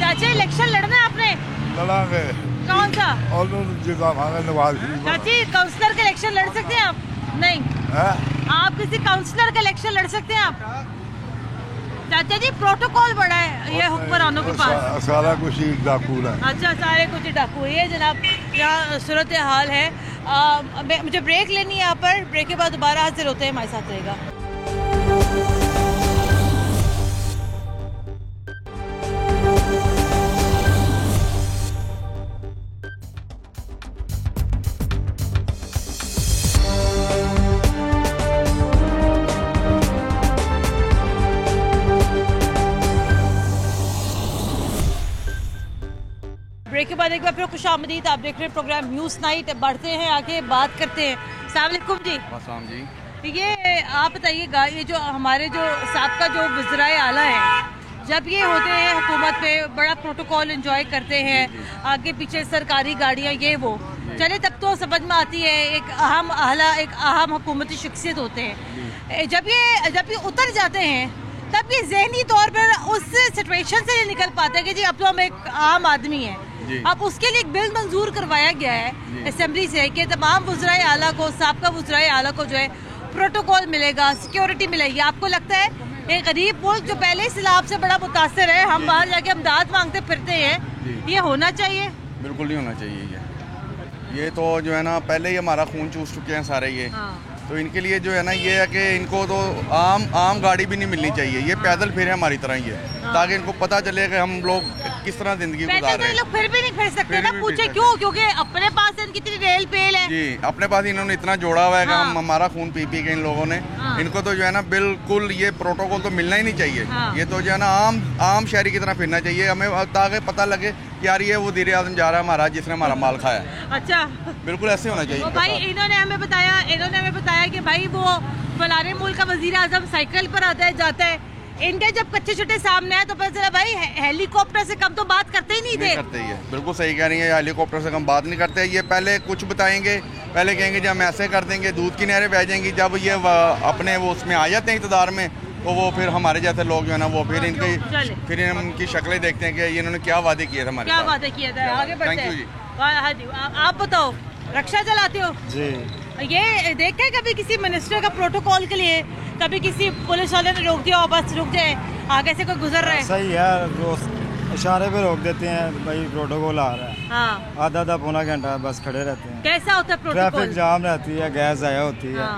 Speaker 1: चाचे इलेक्शन लड़ना है आपने?
Speaker 9: लड़ांगे।
Speaker 1: कौन सा?
Speaker 9: चाची
Speaker 1: काउंसलर का इलेक्शन लड़ सकते हैं आप? नहीं आप किसी काउंसलर का इलेक्शन लड़ सकते हैं आप? चाचा जी प्रोटोकॉल बड़ा है ये हुक्मरानों के पास,
Speaker 9: सारा कुछ डाकू है।
Speaker 1: अच्छा सारे कुछ डाकू है जनाब, यहाँ सूरत हाल है। मुझे ब्रेक लेनी है यहाँ पर, ब्रेक के बाद दोबारा हाजिर होते हैं, हमारे साथ रहेगा। ब्रेक के बाद एक बार फिर खुशामदीद, आप देख रहे हैं प्रोग्राम न्यूज़ नाइट। बढ़ते हैं आगे, बात करते हैं। अस्सलाम वालेकुम जी।
Speaker 4: अस्सलाम जी।
Speaker 1: ये आप बताइएगा, ये जो हमारे जो साबका जो वज़राए आला हैं, जब ये होते हैं हुकूमत पे, बड़ा प्रोटोकॉल एंजॉय करते हैं, आगे पीछे सरकारी गाड़ियाँ ये वो, चले तब तो समझ में आती है, एक अहम आला, एक अहम हुकूमती शख्सियत होते हैं। जब ये उतर जाते हैं तब ये ज़हनी तौर पर उस सिचुएशन से नहीं निकल पाते कि जी अब तो हम एक आम आदमी हैं। अब उसके लिए एक बिल मंजूर करवाया गया है असेंबली से कि तमाम वज़राए आला को, साबका वज़राए आला को जो है प्रोटोकॉल मिलेगा, सिक्योरिटी मिलेगी। आपको लगता है एक गरीब मुल्क जो पहले इस इलाब से बड़ा मुतासर है, हम बाहर जाके इमदाद मांगते फिरते हैं, ये होना चाहिए?
Speaker 4: बिल्कुल नहीं होना चाहिए। ये तो जो है ना पहले ही हमारा खून चूस चुके हैं सारे ये। तो इनके लिए जो है ना ये है कि इनको तो आम गाड़ी भी नहीं मिलनी चाहिए, ये पैदल फिर हमारी तरह ही है, ताकि इनको पता चले कि हम लोग किस तरह जिंदगी गुजार रहे हैं।
Speaker 1: लोग फिर भी नहीं फिर सकते ना, पूछे क्यों? क्योंकि अपने पास इनकी इतनी रेल पेल है।
Speaker 4: जी, अपने पास इन्होंने इतना जोड़ा हुआ है कि हम हमारा खून पी के इन लोगों ने, इनको तो जो है ना बिल्कुल ये प्रोटोकॉल तो मिलना ही नहीं चाहिए। ये तो जो है ना आम शहरी की तरह फिरना चाहिए हमें, ताकि पता लगे कि यार ये वज़ीर आज़म जा रहा है हमारा, जिसने हमारा माल खाया।
Speaker 1: अच्छा,
Speaker 4: बिल्कुल ऐसे होना चाहिए।
Speaker 1: भाई इन्होंने हमें बताया कि भाई वो फलाने मुल्क का वज़ीर आज़म साइकिल पर आता है, जाता है, इनके जब कच्चे छोटे सामने आए तो पता चला भाई हेलीकॉप्टर से कम तो बात करते ही नहीं थे।
Speaker 4: करते ही है, बिल्कुल सही कह रही है, हेलीकॉप्टर से कम बात नहीं करते। ये पहले कुछ बताएंगे, पहले कहेंगे जब हम ऐसे कर देंगे, दूध की नहरें बह जाएंगी। जब ये अपने वो उसमें आ जाते हैं इक़्तिदार में, तो वो फिर हमारे जैसे लोग जो है ना वो फिर इनकी शक्लें देखते हैं कि इन्होंने क्या वादे किए थे हमारे, क्या वादे किए थे। आगे बढ़ते हैं जी। हाँ जी, आप बताओ, रक्षा चलाते हो जी, ये देखे कभी किसी मिनिस्टर का प्रोटोकॉल के लिए कभी किसी पुलिस वाले ने रोक दिया, बस रुक जाए, आगे से कोई गुजर रहा है?
Speaker 10: सही है, इशारे पे रोक देते हैं, भाई प्रोटोकॉल आ रहा है। हाँ। आधा पौना घंटा बस खड़े रहते हैं।
Speaker 1: कैसा होता है प्रोटोकॉल?
Speaker 10: ट्रैफिक जाम रहती है, गैस ज़ाया होती है,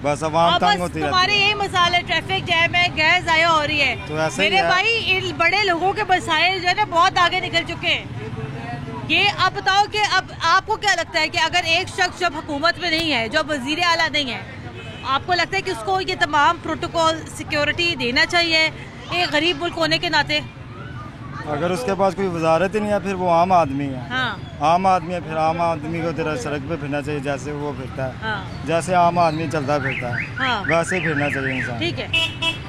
Speaker 10: बस आवाम तंग होती रहती
Speaker 1: तुम्हारे यही मसाले, ट्रैफिक जैम है, गैस ज़ाया हो रही है।
Speaker 10: तो ऐसे
Speaker 1: मेरे भाई इन बड़े लोगों के मसाइल जो है ना बहुत आगे निकल चुके हैं। ये आप बताओ कि अब आपको क्या लगता है कि अगर एक शख्स जब हुकूमत में नहीं है, जब वजीर आला नहीं है, आपको लगता है कि उसको ये तमाम प्रोटोकॉल सिक्योरिटी देना चाहिए एक गरीब मुल्क होने के नाते?
Speaker 10: अगर उसके पास कोई वजारत ही नहीं है, फिर वो आम आदमी है।
Speaker 1: हाँ।
Speaker 10: आम आदमी है, फिर आम आदमी को तेरा सड़क पे फिरना चाहिए जैसे वो फिरता है।
Speaker 1: हाँ।
Speaker 10: जैसे आम आदमी चलता फिरता है,
Speaker 1: हाँ।
Speaker 10: वैसे ही फिरना चाहिए इंसान।
Speaker 1: ठीक है,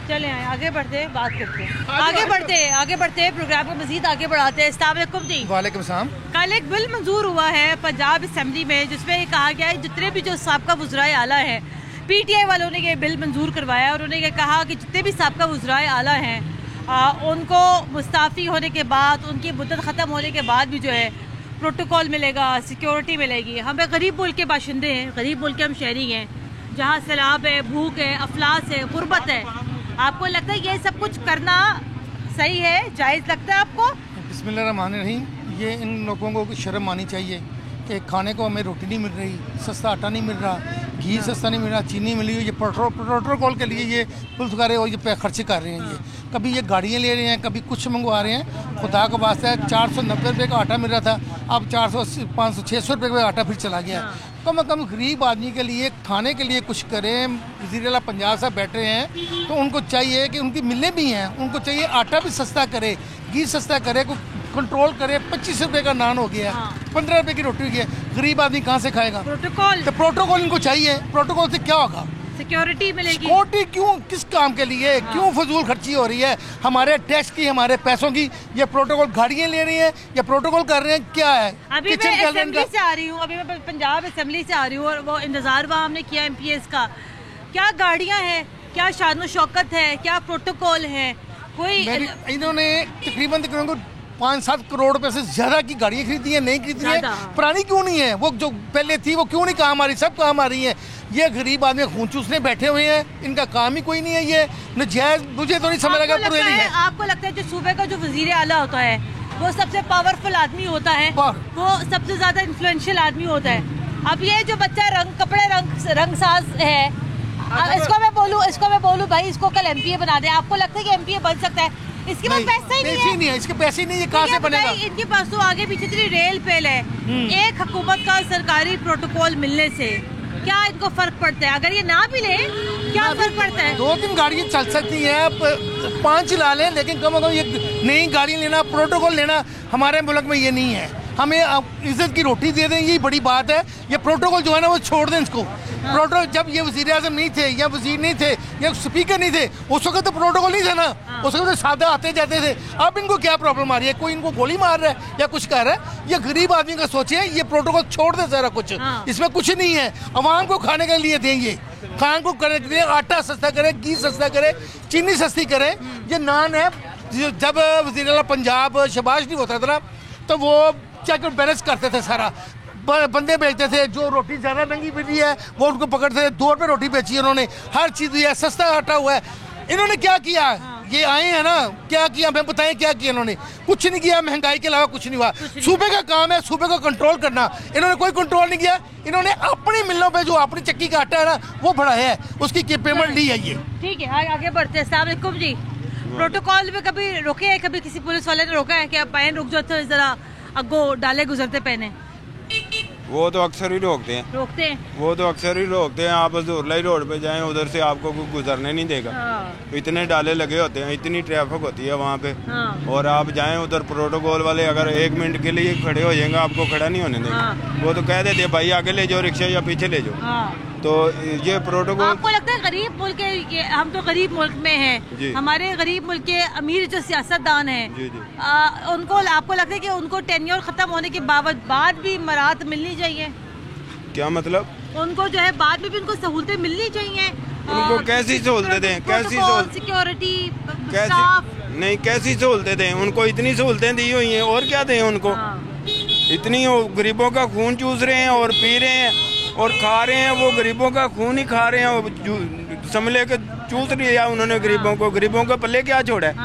Speaker 1: चले आए आगे बढ़ते हैं, बात करते हैं, आगे बढ़ते हैं, प्रोग्राम को मजीद आगे बढ़ाते हैं। अस्सलाम वालेकुम जी।
Speaker 11: वालेकुम सलाम।
Speaker 1: कल एक बिल मंजूर हुआ है पंजाब असेंबली में जिसमें कहा गया है जितने भी जो साबका वज़राए आला है, PTI वालों ने ये बिल मंजूर करवाया और उन्होंने ये कहा कि जितने भी साबका वज़राए आला हैं उनको मुस्ताफ़ी होने के बाद, उनकी मुद्दत ख़त्म होने के बाद भी जो है प्रोटोकॉल मिलेगा, सिक्योरिटी मिलेगी। हम एक गरीब मुल्क के बाशिंदे हैं, गरीब मुल्क के हम शहरी हैं, जहाँ सैलाब है, भूख है, अफलास है, गुर्बत है। आपको लगता है ये सब कुछ करना सही है, जायज़ लगता है आपको?
Speaker 11: बिस्मिल्लाहिर्रहमानिर्रहीम। ये इन लोगों को शर्म आनी चाहिए कि खाने को हमें रोटी नहीं मिल रही, सस्ता आटा नहीं मिल रहा, घी सस्ता नहीं मिल रहा, चीनी मिल रही है। ये प्रोटोकॉल के लिए ये पुलिस वाले और ये खर्चे कर रहे हैं। ये कभी ये गाड़ियाँ ले रहे हैं, कभी कुछ मंगवा रहे हैं। खुदा का वास्ता है, 490 रुपये का आटा मिल रहा था, अब 480, 500, 600 रुपये का आटा फिर चला गया। कम से कम गरीब आदमी के लिए खाने के लिए कुछ करें। वज़ीर आला पंजाब साहब बैठे हैं तो उनको चाहिए कि उनकी मिलें भी हैं, उनको चाहिए आटा भी सस्ता करे, घी सस्ता करे, कंट्रोल करे। 25 रुपए का नान हो गया, 15 रुपए की रोटी हो गया, गरीब आदमी कहाँ से खाएगा?
Speaker 1: प्रोटोकॉल,
Speaker 11: तो प्रोटोकॉल इनको चाहिए। प्रोटोकॉल से क्या होगा?
Speaker 1: सिक्योरिटी मिलेगी।
Speaker 11: सिक्योरिटी क्यों, किस काम के लिए? क्यों फजूल खर्ची हो रही है हमारे टैक्स की, हमारे पैसों की? ये प्रोटोकॉल गाड़ियाँ ले रही हैं या प्रोटोकॉल कर रहे हैं, क्या है?
Speaker 1: अभी मैं असेंबली से आ रही हूँ, अभी मैं पंजाब असेंबली से आ रही हूँ और वो इंतजार वहाँ हमने किया MPS का। क्या गाड़ियाँ हैं, क्या शान शौकत है, क्या प्रोटोकॉल है? कोई
Speaker 11: इन्होंने तकरीबन 5-7 करोड़ रुपए से ज्यादा की गाड़ियाँ खरीदी है, नहीं खरीदी है। पुरानी क्यों नहीं है? वो जो पहले थी वो क्यों नहीं काम आ रही? सब काम आ रही है। ये गरीब आदमी खून चूसने बैठे हुए हैं, इनका काम ही कोई नहीं है। ये नजायज, मुझे तो नहीं समझ लगा पुरानी है।
Speaker 1: आपको लगता है जो सूबे का जो वजीर आला होता है वो सबसे पावरफुल आदमी होता है, वो सबसे ज्यादा इन्फ्लुएंशियल आदमी होता है। अब ये जो बच्चा कपड़े रंगसाज है, इसको मैं बोलूँ भाई इसको कल MPA बना दे, आपको लगता है कि MPA बन सकता है? इसके पास पैसा ही नहीं है।
Speaker 11: इसके पैसे नहीं है, कहाँ से बनेगा?
Speaker 1: इनके पास तो आगे पीछे इतनी रेल पेल है। एक हुकूमत का सरकारी प्रोटोकॉल मिलने से क्या इनको फर्क पड़ता है? अगर ये ना मिले क्या फर्क पड़ता है?
Speaker 11: 2-3 गाड़ियाँ चल सकती हैं, 5 चला लें, लेकिन कम से कम ये नई गाड़ी लेना, प्रोटोकॉल लेना हमारे मुल्क में ये नहीं है। हमें इज्जत की रोटी दे दें, यही बड़ी बात है। ये प्रोटोकॉल जो है ना वो छोड़ दें इसको। प्रोटोकॉल जब ये वज़ीर आज़म नहीं थे या वज़ीर नहीं थे या स्पीकर नहीं थे, उस वक्त तो प्रोटोकॉल नहीं था ना, उस वक्त तो सादा आते जाते थे। अब इनको क्या प्रॉब्लम आ रही है? कोई इनको गोली मार रहा है या कुछ कर रहा है? ये गरीब आदमी का सोचिए, ये प्रोटोकॉल छोड़ दे सारा कुछ, इसमें कुछ नहीं है। अवाम को खाने के लिए देंगे, खान को करने के लिए आटा सस्ता करे, घी सस्ता करे, चीनी सस्ती करे। ये नान है, जब वज़ीर आला पंजाब शहबाज शरीफ होता था ना तो वो चेक और बैलेंस करते थे, सारा बंदे बेचते थे। जो रोटी ज़्यादा महंगी मिली है वो उनको पकड़ते थे, 2 रुपये रोटी बेची है उन्होंने, हर चीज़ दिया, सस्ता आटा हुआ है। इन्होंने क्या किया? ये आए हैं ना, क्या किया हमें बताएं? क्या किया इन्होंने? कुछ नहीं किया, महंगाई के अलावा कुछ नहीं हुआ। सूबे का काम है सूबे को कंट्रोल करना, इन्होंने कोई कंट्रोल नहीं किया। इन्होंने अपनी मिलों पे जो अपनी चक्की का आटा है ना वो बढ़ाया है, उसकी पेमेंट ली है। ये
Speaker 1: ठीक है, आगे बढ़ते हैं। अस्सलाम वालेकुम जी। प्रोटोकॉल में कभी रोके हैं, कभी किसी पुलिस वाले ने रोका है कि आप पैन रुक जाओ तो जरा अगो डाले गुजरते पहने?
Speaker 12: वो तो अक्सर ही रोकते हैं, वो तो अक्सर ही रोकते हैं। आप हजूरलाई रोड पे जाएं, उधर से आपको कोई गुजरने नहीं देगा। इतने डाले लगे होते हैं, इतनी ट्रैफिक होती है वहाँ पे। और आप जाएं उधर, प्रोटोकॉल वाले अगर 1 मिनट के लिए खड़े हो जाएंगे, आपको खड़ा नहीं होने देंगे। वो तो कह देते हैं भाई आगे ले जाओ रिक्शा या पीछे ले जाओ। तो ये प्रोटोकॉल,
Speaker 1: आपको लगता है गरीब मुल्क के, हम तो गरीब मुल्क में हैं, हमारे गरीब मुल्क के अमीर जो सियासतदान हैं, उनको आपको लगता है कि उनको टेन्योर खत्म होने के बाद भी मराहत मिलनी चाहिए?
Speaker 12: क्या मतलब?
Speaker 1: उनको जो है बाद में भी उनको सहूलतें मिलनी चाहिए।
Speaker 12: उनको कैसी सहूलतें दें? कैसी
Speaker 1: सिक्योरिटी,
Speaker 12: नहीं कैसी सहूलतें दें? उनको इतनी सहूलतें दी हुई हैं, और क्या दें उनको? इतनी गरीबों का खून चूस रहे हैं और पी रहे हैं और खा रहे हैं। वो गरीबों का खून ही खा रहे हैं, समझ के चूस लिया उन्होंने गरीबों को। गरीबों के पल्ले क्या छोड़ा है?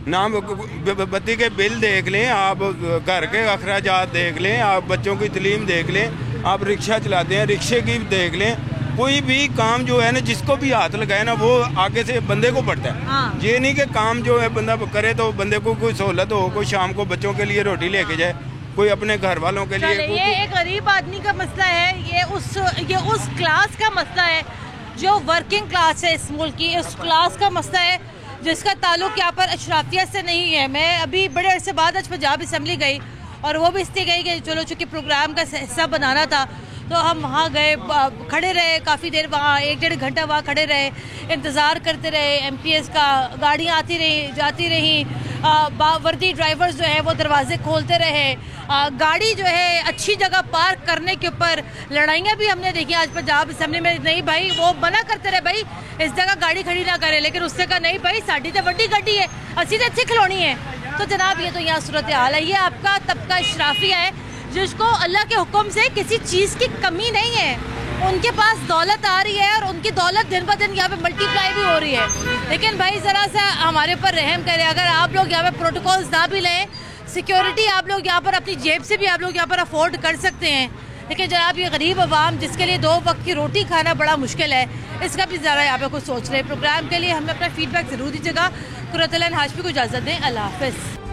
Speaker 12: नाम बत्ती के बिल देख लें आप, घर के अखराजात देख लें आप, बच्चों की तालीम देख लें आप, रिक्शा चलाते हैं रिक्शे की देख लें, कोई भी काम जो है ना, जिसको भी हाथ लगाए ना, वो आगे से बंदे को पड़ता है।
Speaker 1: हाँ।
Speaker 12: ये नहीं कि काम जो है बंदा करे तो बंदे को कोई सहूलत हो, कोई शाम को बच्चों के लिए रोटी लेके जाए, कोई अपने घर वालों के लिए।
Speaker 1: ये एक गरीब आदमी का मसला है, ये उस क्लास का मसला है जो वर्किंग क्लास है इस मुल्क की, उस क्लास का मसला है जिसका ताल्लुक यहाँ पर अशराफिया से नहीं है। मैं अभी बड़े अरसे बाद आज पंजाब असम्बली गई, और वो भी इसलिए गई कि चलो चूँकि प्रोग्राम का हिस्सा बनाना था, तो हम वहाँ गए, खड़े रहे काफ़ी देर, वहाँ 1-1.5 घंटा वहाँ खड़े रहे, इंतज़ार करते रहे MPS का। गाड़ियाँ आती रही जाती रहीं, वर्दी ड्राइवर्स जो है वो दरवाजे खोलते रहे। गाड़ी जो है अच्छी जगह पार्क करने के ऊपर लड़ाइयाँ भी हमने देखी आज पंजाब असम्बली में। नहीं भाई, वो मना करते रहे भाई इस जगह गाड़ी खड़ी ना करें, लेकिन उससे कहा नहीं भाई साड़ी तो वड्डी गड्डी है, असी तो अच्छी खिलौनी है। तो जनाब ये तो यहाँ सूरत हाल है। ये आपका तबका इशराफिया है जिसको अल्लाह के हुक्म से किसी चीज़ की कमी नहीं है, उनके पास दौलत आ रही है और उनकी दौलत दिन ब दिन यहाँ पे मल्टीप्लाई भी हो रही है। लेकिन भाई ज़रा सा हमारे ऊपर रहम करें, अगर आप लोग यहाँ पे प्रोटोकॉल्स ना भी लें, सिक्योरिटी आप लोग यहाँ पर अपनी जेब से भी आप लोग यहाँ पर अफोर्ड कर सकते हैं, लेकिन जनाब ये गरीब आवाम जिसके लिए 2 वक्त की रोटी खाना बड़ा मुश्किल है, इसका भी ज़रा यहाँ पे कुछ सोच रहे हैं। प्रोग्राम के लिए हमें अपना फीडबैक ज़रूर दीजिएगा। कुर्रतुल ऐन हाशमी को इजाज़त दें। अल्लाह हाफ़िज़।